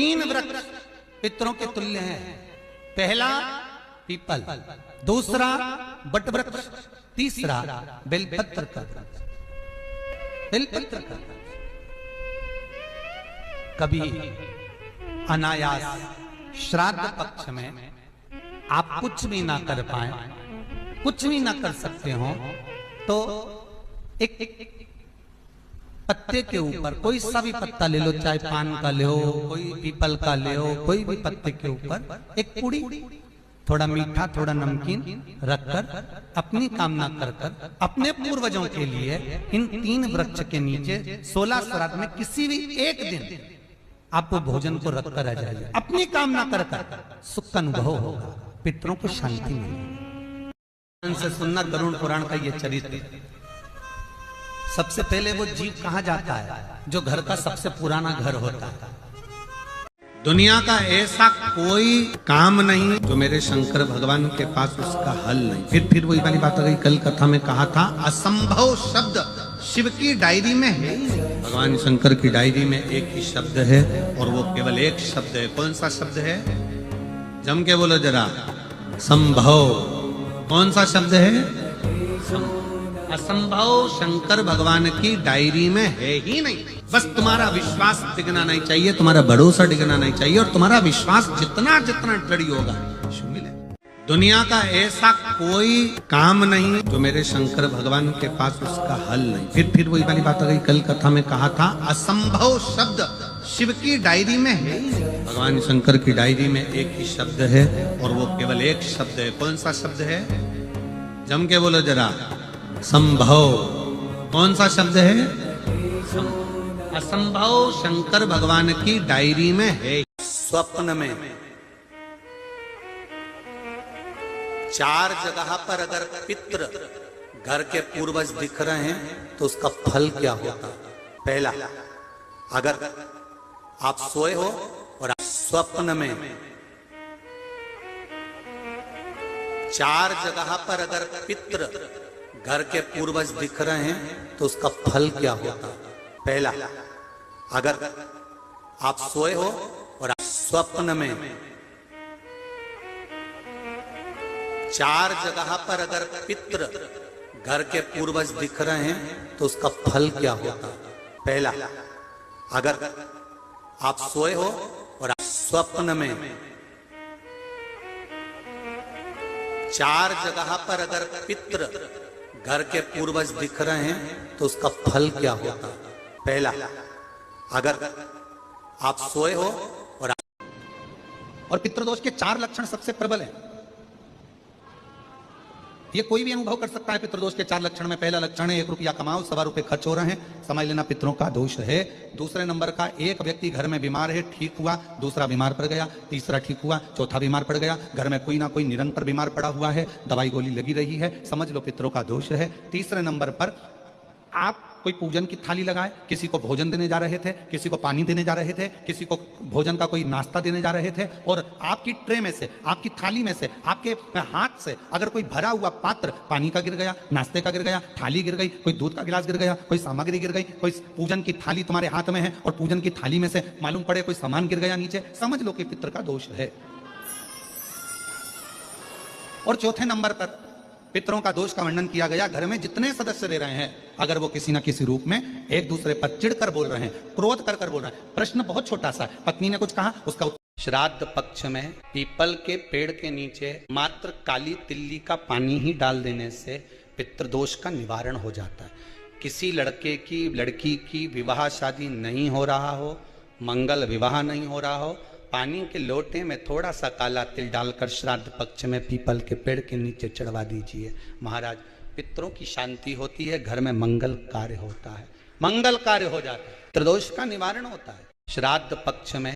तीन वृक्ष पितरों के तुल्य हैं। पहला पीपल, दूसरा बटवृक्ष, तीसरा बेलपत्र का वृक्ष। बेलपत्र का कभी अनायास श्राद्ध पक्ष में आप कुछ भी ना कर पाए, कुछ भी ना कर सकते हो, तो एक पत्ते के ऊपर कोई सा भी पत्ता ले लो, चाहे पान का ले हो, कोई पीपल का ले हो, कोई भी पत्ते के ऊपर एक पूड़ी, थोड़ा मीठा थोड़ा नमकीन रखकर अपनी कामना कर कर अपने पूर्वजों के लिए इन तीन वृक्ष के नीचे 16 श्राद्ध में किसी भी एक दिन आपको भोजन को रखकर आ जाइए, अपनी कामना कर कर सुख का अनुभव होगा, पितरों को शांति मिलेगी। से सुनना गरुड़ पुराण का ये चरित्र। सबसे पहले वो जीव कहां जाता है? जो घर का सबसे पुराना घर होता है। दुनिया का ऐसा कोई काम नहीं जो मेरे शंकर भगवान के पास उसका हल नहीं। फिर वही वाली बात आ गई, कल कथा में कहा था असंभव शब्द शिव की डायरी में है। भगवान शंकर की डायरी में एक ही शब्द है और वो केवल एक शब्द है। कौन सा शब्द है? जम के बोलो जरा, संभव। कौन सा शब्द है? असंभव शंकर भगवान की डायरी में है ही नहीं। बस तुम्हारा विश्वास डिगना नहीं चाहिए, तुम्हारा भरोसा डिगना नहीं चाहिए, और तुम्हारा विश्वास जितना जितना दृढ़ होगा मिले। दुनिया का ऐसा कोई काम नहीं जो मेरे शंकर भगवान के पास उसका हल नहीं। फिर वही वाली बात आ गई, कल कथा में कहा था असंभव शब्द शिव की डायरी में है। भगवान शंकर की डायरी में एक ही शब्द है और वो केवल एक शब्द है। कौन सा शब्द है? जम के बोलो जरा, संभव। कौन सा शब्द है? असंभव शंकर भगवान की डायरी में है। स्वप्न में 4 जगह पर अगर पितृ घर के पूर्वज दिख रहे हैं तो उसका फल क्या होता? पहला, अगर आप सोए हो और स्वप्न में 4 जगह पर अगर पितृ घर के पूर्वज दिख रहे हैं तो उसका फल क्या होता? पहला, अगर आप सोए हो और स्वप्न में 4 जगह पर अगर पितृ घर के पूर्वज दिख रहे हैं तो उसका फल क्या होता? पहला, अगर आप सोए हो और स्वप्न में 4 जगह पर अगर पितृ घर के पूर्वज दिख रहे हैं तो उसका फल क्या होता? पहला, अगर आप सोए हो और पितृदोष के 4 लक्षण सबसे प्रबल हैं। ये कोई भी अनुभव कर सकता है पितृदोष के 4 लक्षण में। पहला लक्षण है 1 रुपया कमाओ, 1.25 रुपए खर्च हो रहे हैं, समझ लेना पितरों का दोष है। दूसरे नंबर का, एक व्यक्ति घर में बीमार है, ठीक हुआ, दूसरा बीमार पड़ गया, तीसरा ठीक हुआ, चौथा बीमार पड़ गया। घर में कोई ना कोई निरंतर बीमार पड़ा हुआ है, दवाई गोली लगी रही है, समझ लो पितरों का दोष है। तीसरे नंबर पर आप कोई पूजन की थाली लगाए, किसी को भोजन देने जा रहे थे, किसी को पानी देने जा रहे थे, किसी को भोजन का कोई नाश्ता देने जा रहे थे, और आपकी ट्रे में से, आपकी थाली में से, आपके हाथ से अगर कोई भरा हुआ पात्र पानी का गिर गया, नाश्ते का गिर गया, थाली गिर गई, कोई दूध का गिलास गिर गया, कोई सामग्री गिर गई, कोई पूजन की थाली तुम्हारे हाथ में है और पूजन की थाली में से मालूम पड़े कोई सामान गिर गया नीचे, समझ लो कि पितृ का दोष है। और चौथे नंबर पर पितरों का दोष का वर्णन किया गया। घर में जितने सदस्य रह रहे हैं, अगर वो किसी न किसी रूप में एक दूसरे पर चिढ़कर बोल रहे हैं, क्रोध कर बोल रहे हैं। प्रश्न बहुत छोटा सा है, पत्नी ने कुछ कहा, उसका श्राद्ध पक्ष में पीपल के पेड़ के नीचे मात्र काली तिल्ली का पानी ही डाल देने से पितृदोष का निवारण हो जाता है। किसी लड़के की लड़की की विवाह शादी नहीं हो रहा हो, मंगल विवाह नहीं हो रहा हो, पानी के लोटे में थोड़ा सा काला तिल डालकर श्राद्ध पक्ष में पीपल के पेड़ के नीचे चढ़वा दीजिए महाराज। पितरों की शांति होती है, घर में मंगल कार्य होता है, मंगल कार्य हो जाता है, पितृदोष का निवारण होता है। श्राद्ध पक्ष में